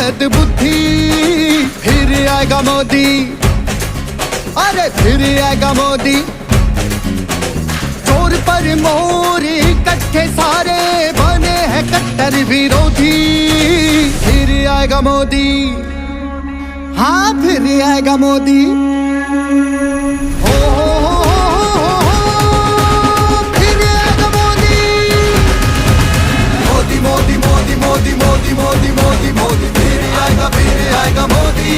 सेहत बुद्धि, फिर आएगा मोदी, अरे फिर आएगा मोदी। चोर पर मोर इकट्ठे सारे बने हैं कट्टर विरोधी, फिर आएगा मोदी, हाँ फिर आएगा मोदी। मोदी मोदी मोदी मोदी मोदी फिर आएगा मोदी।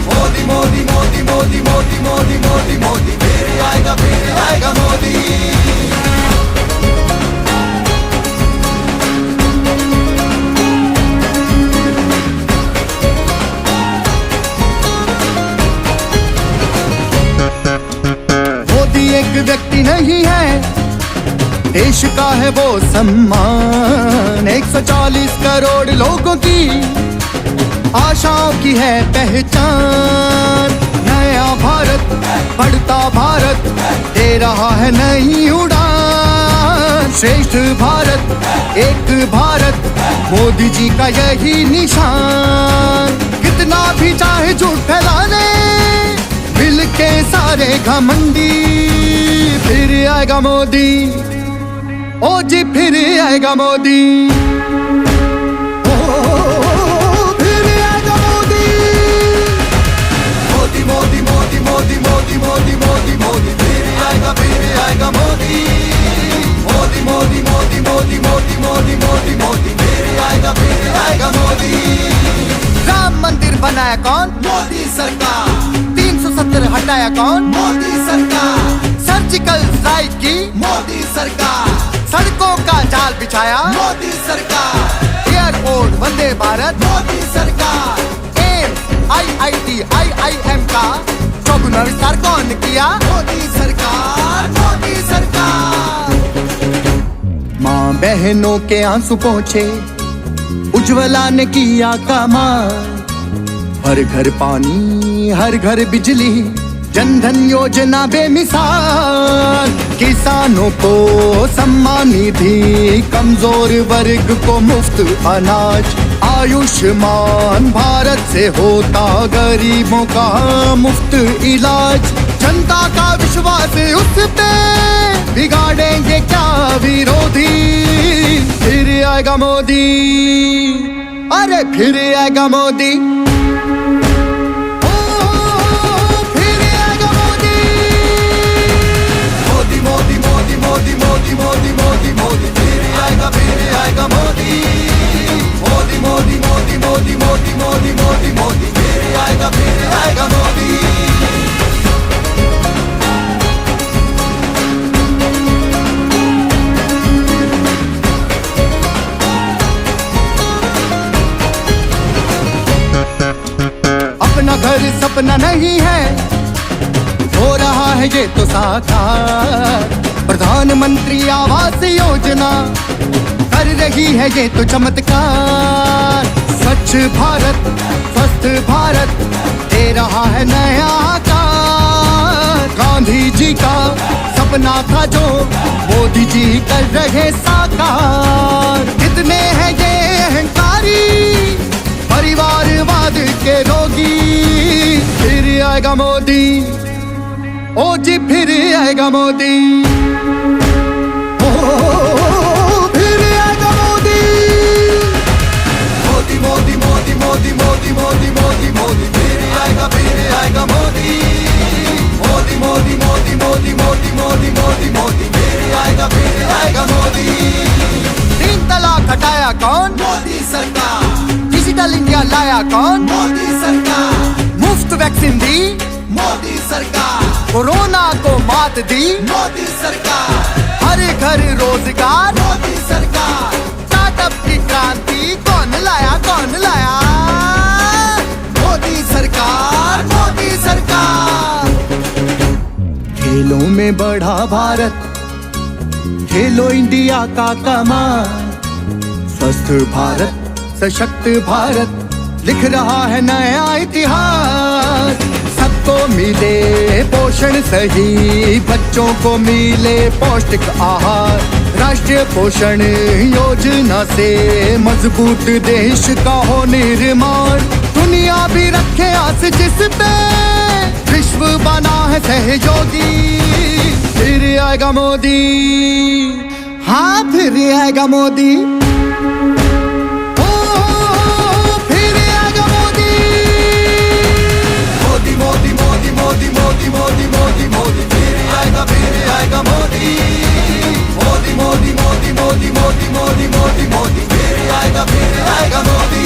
मोदी मोदी मोदी मोदी मोदी मोदी मोदी मोदी फिर आएगा मोदी। मोदी एक व्यक्ति नहीं है, देश का है वो सम्मान। 140 करोड़ लोगों की आशाओं की है पहचान। नया भारत, बढ़ता भारत, दे रहा है नई उड़ान। श्रेष्ठ भारत, एक भारत, मोदी जी का यही निशान। कितना भी चाहे झूठ फैलाने, मिल के सारे घमंडी, फिर आएगा मोदी, ओ जी फिर आएगा मोदी। ओ फिर आएगा मोदी। मोदी मोदी मोदी मोदी मोदी मोदी मोदी मोदी फिर आएगा मोदी। मोदी मोदी मोदी मोदी मोदी मोदी मोदी मोदी फिर आएगा मोदी। राम मंदिर बनाया कौन? मोदी सरकार। 370 हटाया कौन? मोदी सरकार। सर्जिकल स्ट्राइक की? मोदी सरकार। सड़कों का जाल बिछाया? मोदी सरकार। एयरपोर्ट वंदे भारत? मोदी सरकार। एम्स, IIT, IIM का चौगुना विस्तार कौन किया? मोदी सरकार, मोदी सरकार। माँ बहनों के आंसू पहुँचे, उज्ज्वला ने किया कमाल। हर घर पानी, हर घर बिजली, जनधन योजना बेमिसाल। किसानों को सम्मान निधि, कमजोर वर्ग को मुफ्त अनाज। आयुष्मान भारत से होता गरीबों का मुफ्त इलाज। जनता का विश्वास उस पे, बिगाड़ेंगे क्या विरोधी, फिर आएगा मोदी, अरे फिर आएगा मोदी। मोदी मोदी मोदी मोदी मोदी फिर आएगा मोदी। मोदी मोदी मोदी मोदी मोदी मोदी मोदी मोदी फिर आएगा मोदी। अपना घर सपना नहीं है, हो रहा है ये तो साकार। प्रधानमंत्री आवास योजना कर रही है ये तो चमत्कार। स्वच्छ भारत, स्वस्थ भारत, दे रहा है नया आकार। गांधी जी का सपना था जो मोदी जी कर रहे साकार। कितने हैं ये अहंकारी, परिवारवाद के रोगी, फिर आएगा मोदी, ओ जी फिर आएगा मोदी। ओ फिर आएगा मोदी। मोदी मोदी मोदी मोदी मोदी मोदी मोदी मोदी फिर आएगा मोदी। मोदी मोदी मोदी मोदी मोदी मोदी मोदी मोदी फिर आएगा मोदी। 3 तलाक हटाया कौन? मोदी सरकार। डिजिटल इंडिया लाया कौन? मोदी सरकार। मुफ्त वैक्सीन दी? मोदी सरकार। कोरोना को मात दी? मोदी सरकार। हर घर रोजगार? मोदी सरकार। स्टार्टअप की क्रांति कौन लाया, कौन लाया? मोदी सरकार, मोदी सरकार। खेलों में बढ़ा भारत, खेलो इंडिया का कमाल। स्वस्थ भारत, सशक्त भारत, लिख रहा है नया इतिहास। सबको मिले पोषण सही, बच्चों को मिले पौष्टिक आहार। राष्ट्रीय पोषण योजना से मजबूत देश का हो निर्माण, दुनिया भी रखे आस जिस पे, विश्व बना है सहयोगी। फिर आएगा मोदी, हाँ फिर आएगा मोदी, फिर आएगा मोदी। मोदी मोदी मोदी मोदी मोदी मोदी मोदी मोदी, फिर आएगा मोदी। मोदी मोदी मोदी मोदी मोदी मोदी मोदी मोदी, फिर आएगा मोदी।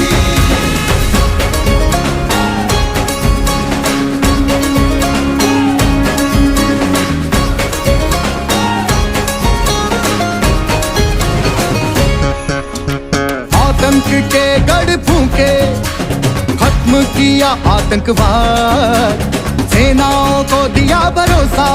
आतंक के गढ़ फूके, खत्म किया आतंकवाद, सेनाओं को दिया भरोसा,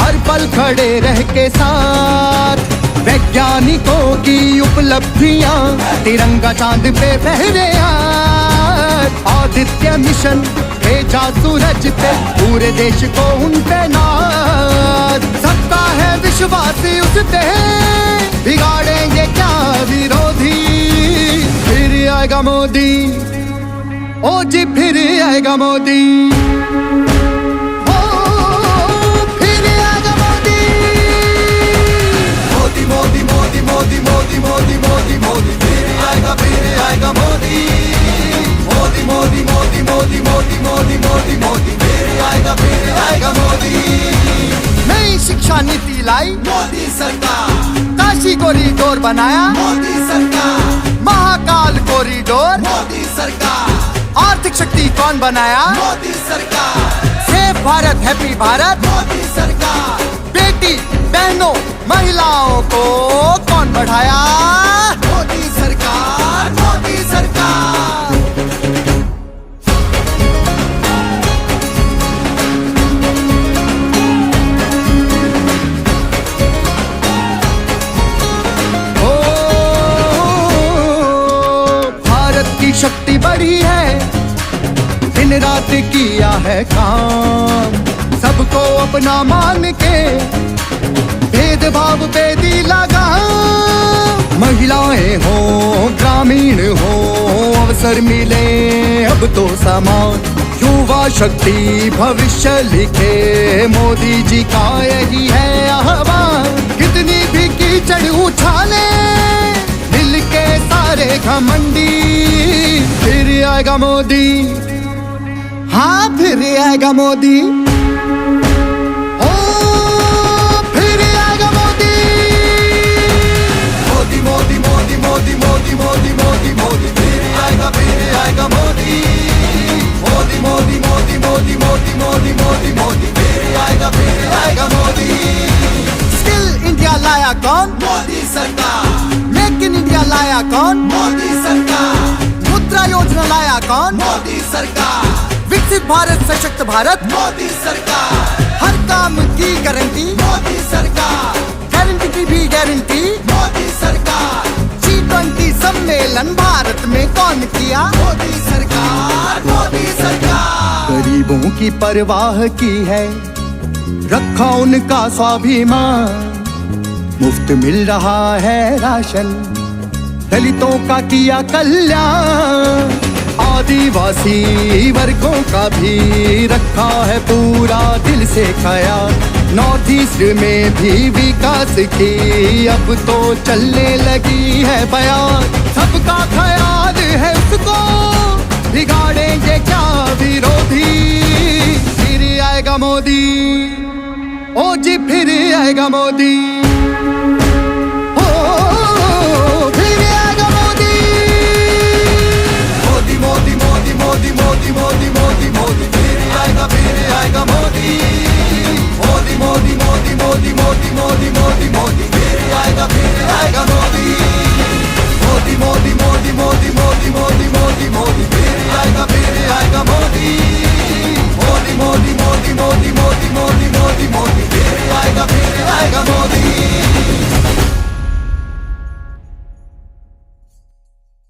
हर पल खड़े रह के साथ। वैज्ञानिकों की उपलब्धियां, तिरंगा चांद पे फहरे आज। आदित्य मिशन भेजा सूरज पे, पूरे देश को उन पे नाज। सबका है विश्वास उस पे, बिगाड़ेंगे क्या विरोधी। फिर आएगा मोदी, ओ जी फिर आएगा मोदी, मोदी मोदी मोदी मोदी मोदी मोदी मोदी, फिर आएगा मोदी। मोदी मोदी मोदी मोदी मोदी मोदी मोदी मोदी, फिर आएगा मोदी। नई शिक्षा नीति लाई मोदी सरकार, काशी कॉरिडोर बनाया मोदी सरकार, महाकाल कॉरिडोर मोदी सरकार। आर्थिक शक्ति कौन बनाया मोदी सरकार, सेफ भारत हैप्पी भारत मोदी सरकार। बेटी बहनों महिलाओं को कौन बढ़ाया मोदी सरकार, मोदी सरकार। ओ भारत की शक्ति बढ़ी है, दिन रात किया है काम, सबको अपना मान के भेदभाव पे दी लगा। महिलाएं हो ग्रामीण हो, अवसर मिले अब तो समान। युवा शक्ति भविष्य लिखे, मोदी जी का यही है आह्वान। कितनी भी कीचड़ उछाले, दिल के सारे घमंडी। फिर आएगा मोदी, हाँ फिर आएगा मोदी, मोदी मोदी मोदी मोदी मोदी मोदी मोदी, फिर आएगा मोदी। मोदी मोदी मोदी मोदी मोदी मोदी मोदी मोदी, फिर आएगा मोदी। स्किल इंडिया लाया कौन मोदी सरकार, मेक इन इंडिया लाया कौन मोदी सरकार, मुद्रा योजना लाया कौन मोदी सरकार। विकसित भारत सशक्त भारत मोदी सरकार, हर काम की गारंटी मोदी सरकार, गारंटी की भी गारंटी मोदी सरकार। G20 सम्मेलन भारत में कौन किया मोदी सरकार, मोदी सरकार। गरीबों की परवाह की है, रखा उनका स्वाभिमान। मुफ्त मिल रहा है राशन, दलितों का किया कल्याण। आदिवासी वर्गों का भी रखा है पूरा दिल से ख्याल। नॉर्थ ईस्ट में भी विकास की अब तो चलने लगी है बयान। सबका ख्याल है उसको, बिगाड़ेंगे क्या विरोधी। फिर आएगा मोदी, ओ जी फिर आएगा मोदी, मोदी मोदी मोदी मोदी मोदी मोदी मोदी, फिर आएगा मोदी। मोदी